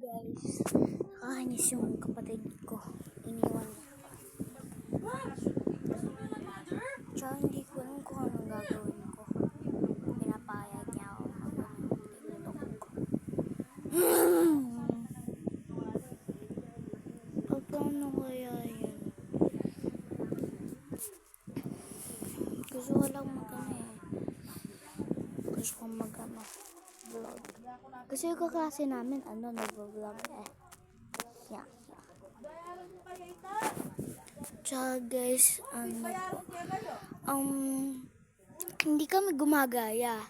Guys, nakakainis yung kapatid ko. Iniwan niya. Tsaka hindi ko alam kung anong gagawin ko. Pinapayag niya ako mag-TikTok ko. Paano kaya yun? Gusto ko lang Gusto ko vlog. Kasi yung kaklase namin, nag-vlog Yeah. Tsaka guys, hindi kami gumagaya.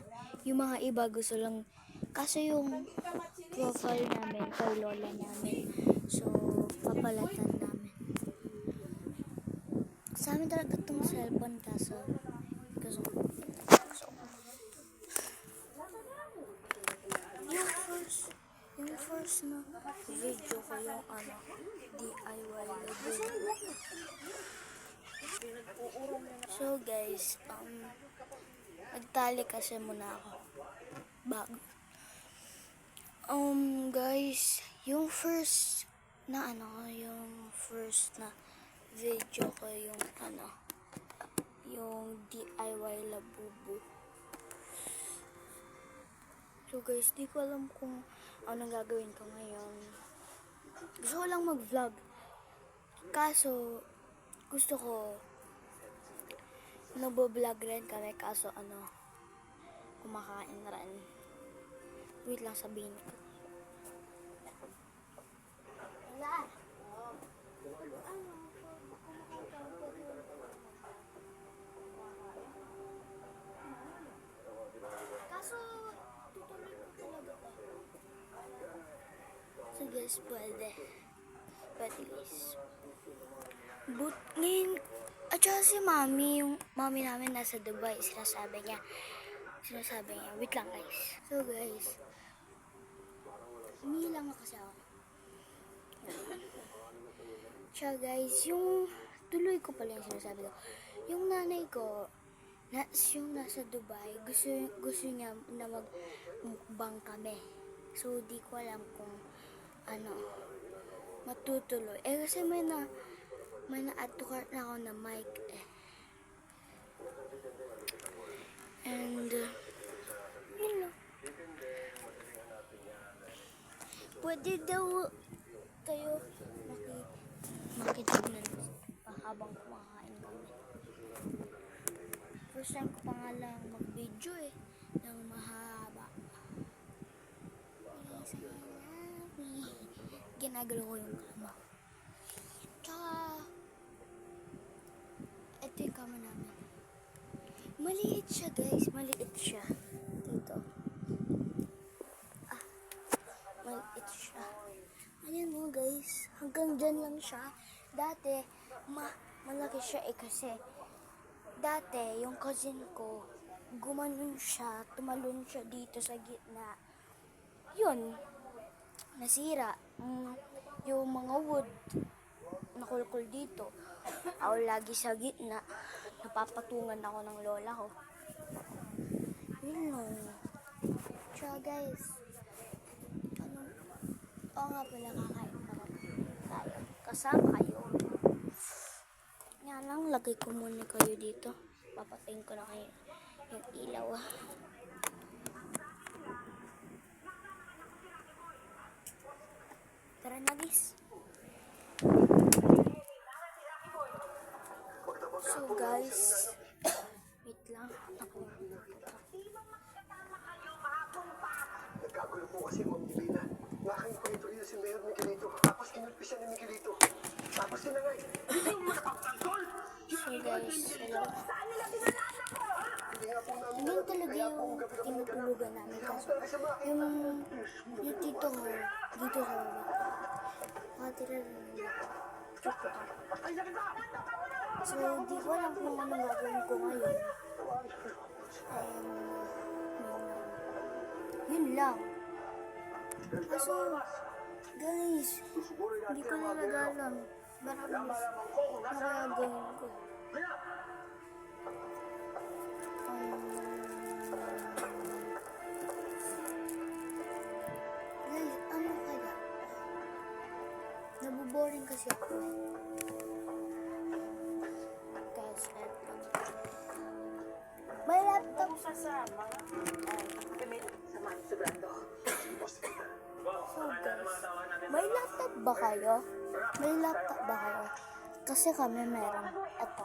Yung mga iba gusto lang, kasi yung profile namin, kay lola namin. So, papalatan namin. Sa amin talaga itong cellphone kaso yung first na video ko yung DIY labu. So guys, nagtali kasi muna ako bago. Guys, yung first na video ko yung DIY labubu. So guys, di ko alam kung anong gagawin ko ngayon. Gusto ko lang mag-vlog. Kaso, gusto ko nagbo-vlog rin kami. Kaso kumakain rin. Wait lang, sabihin ko. Wala. Kaso, tutuloy ko talaga. So guys, pwede guys. But ngayon, at saka si yung mami namin nasa Dubai, sinasabi niya, wait lang guys. So guys, umiilang na kasi ako. Tsaka guys, yung tuloy ko pala yung sinasabi ko. Yung nanay ko, yung nasa Dubai, gusto niya na mag-mukbang kami. So, di ko alam kung matutuloy. Kasi may na-add to cart na ako na mic And, yun lang. Pwede daw kayo makitignan habang kumakain kami. First time ko pa nga lang mag-video ng mahaba. Ginagalo ko yung kama. Tsaka, ito yung kama namin. Maliit siya guys, maliit siya. Dito. Maliit siya. Ayan mo guys, hanggang dyan lang siya. Dati, malaki siya kasi dati, yung cousin ko, gumanon siya, tumalon siya dito sa gitna. Yun, nasira. Yung mga wood, nakulkul dito. Ako lagi sa gitna, napapatungan ako ng lola ko. Yun lang. Tsaka guys, nga pala kakain pa tayo. Kasama kayo. Nga lang, lagay ko muna kayo dito. Papatayin ko na kayo yung ilaw. Tara na guys. So guys, wait lang. Nagkagulo po kasi Ma'am Divina. Nakakain pa ito rin si Mayor Miguelito. Tapos kinulpi siya ni Miguelito. Tapos tinangay. Hindi mo nakapagtanggol! So guys, hello. Hindi talaga yung tinutulugan namin. Kaso yung tito ko, dito sa baba. Nakatira rin yung choco up. So, di ko alam kung anong gagawin ko ngayon. Yun lang. Kaso, guys, hindi ko talaga alam. Marami na gagawin ko. Guys, ano kaya? naboboring kasi ako. Guys, eto. May laptop. Sasama. Samahan si Brando. So guys, may laptop ba kayo? May laptop ba kayo? Kasi kami meron. Ito.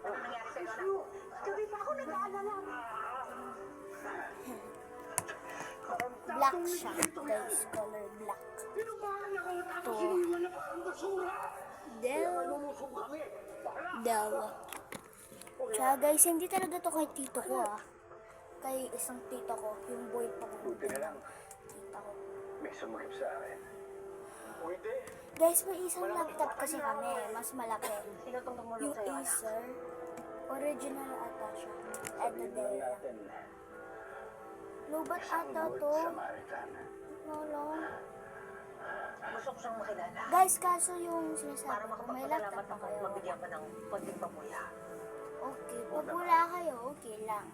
Ano nangyari sa'yo, anak? Gabi pa ako nag-aalala. Black siya, guys. Color black. Ito. Dell. Tsaka guys, hindi talaga to kay tito ko Kay isang tito ko, yung boy pa ko. Buti na lang. Tita ko. May sumakip sa akin. Pwede. Guys, may isang laptop kasi kami, mas malaki. Sino itong tumulong Yung sa'yo, anak? Acer, original ata siya. Eto din. Natin. Lubat ata to. Samaritan. Lolo. Gusto ko siyang makilala. Guys, kaso yung Para sinasabi ko, may makapagpasalamat laptop pa ako, kayo. mabigyan ka ng konting pamuya. Okay, pag wala kayo, okay lang.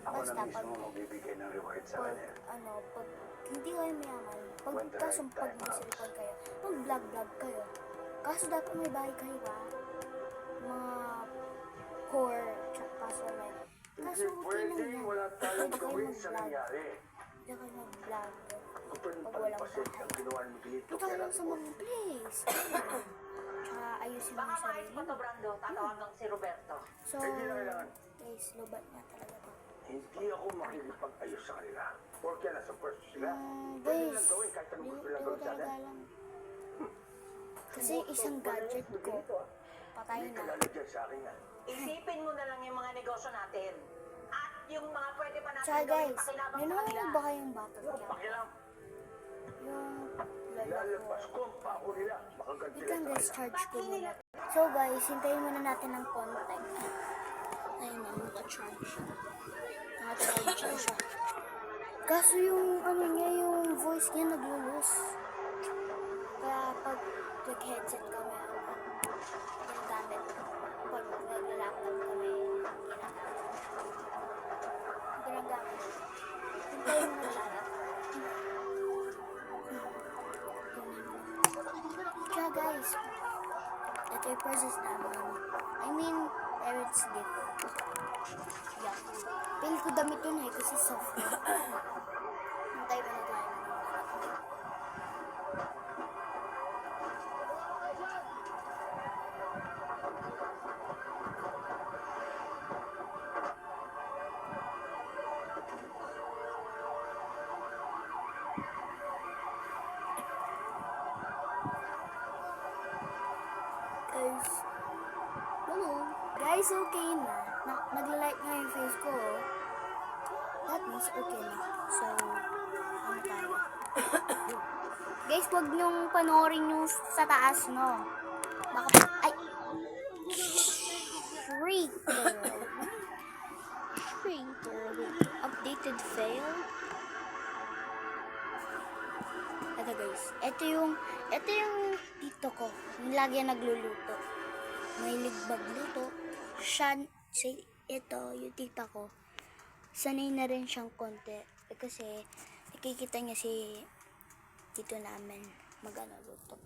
Ako Basta na pag, mismo magbibigay ng reward sa pag, kanya. pag hindi kayo mayaman, pag When the kaso right pag time masipag kayo, mag-vlog kayo. Kaso dapat may bahay kayo mga core, tsaka kaso may. Kaso okay lang yan. Wala tayong Pwede kayo gawin sa mag-vlog. nangyari. Pwede kayo mag-vlog. Kapag Pag walang pagpasit bahay. ang ginawa ni Miguelito, Punta ka lang sa mga place. Tsaka ayusin mo Baka yung maayos sarili pa mo. to, Brando. Tatawagan si Roberto. So, Hindi na kailangan. guys, lubat na talaga to. Hindi ako makikipag-ayos sa kanila. Porque nasa pwesto sila. Pwede Guys, nilang gawin kahit anong gusto nilang hindi ko gawin sa talaga atin. alam. Kasi isang gadget ko, patay Hindi na. ka lalagyan sa akin yan. Isipin mo na lang yung mga negosyo natin. At yung mga pwede pa natin Tsaka gawin guys, pakinabang sa nanonood kanila. ba kayong battle cam? Pakialam, Yung lolo lalabas ko. ko ang pako nila. Makaganti Wait lang lang guys, sa kanila. charge ko muna. So guys, hintayin muna natin ng konti. Ayun na, naka-charge. Naka-charge na siya. Kaso yung ano niya, yung voice niya nag-lose. Kaya pag nag-headset kami, yung gamit, pag nag-laptop kami, ginagamit. Hintayin mo na lang. Kaya guys, ito yung process namin. I mean, parents gift. Yeah. Pili ko damit yun kasi soft. Hintay pa na tayo. Guys, hello. Guys, okay na. Nagla-like nga yung face ko. That means okay na. So, ano tayo? Guys, huwag niyong panoorin yung sa taas, no? Baka, ay! Freaker! Freaker! Updated fail? Ito guys, ito yung tito ko. Yung lagi nagluluto. Mahilig magluto. Siya, ito, yung tita ko. Sanay na rin siyang konti. Kasi, nakikita niya si tito namin luto.